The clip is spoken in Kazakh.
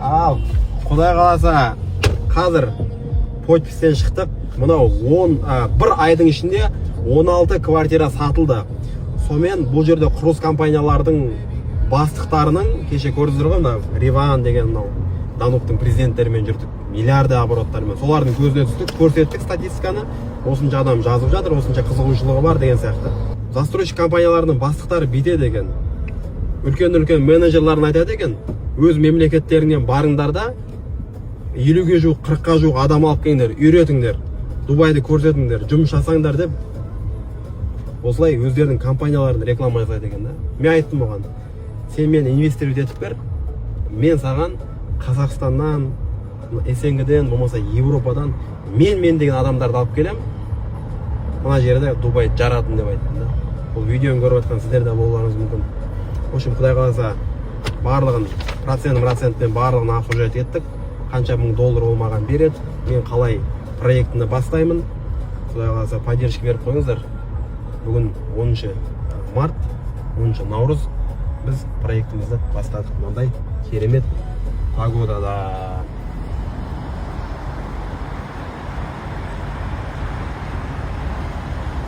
Ал, құдай қаласа, қазір подпистен шықтық. Мынау бір айдың ішінде 16 квартира сатылды. Сонымен бұл жерде құрылыс компаниялардың бастықтарының, кеше көрдіңіздер ғой, мына Риван деген мынау Дануктың президенттерімен жүрдік, миллиарды обороттармен. Солардың көзіне түстік, көрсеттік статистиканы. Осынша адам жазып жатыр, осынша қызығушылығы бар деген сияқты. Застройщик компанияларының бастықтары бүйтеді екен. Үлкен менеджерларын айтады екен, өз мемлекеттерінен барыңдар да 50-ге жуық, 40-қа жуық адам алып келіңдер, үйретіңдер, Дубайды көрсетіңдер, жұмыс жасаңдар деп, осылай өздерінің компанияларын реклама жасайды екен да. Мен айттым оған, сен мені инвестировать етіп бер, мен саған Қазақстаннан, СНГ-ден, болмаса Европадан мен деген адамдарды алып келем, мына жерде Дубайды жаратын деп айттым да. Бұл видеоны көріп жатқан сіздер де болуларыңыз мүмкін. В общем, құдай қаласа барлығын процентпен барлығын обсуждать еттік. Қанша мың доллар ол маған береді, мен қалай проектіні бастаймын. Құдай қаласа поддержка беріп қойыңыздар. Бүгін 10 март, 10 наурыз біз проектімізді бастадық. Мынандай керемет погодада.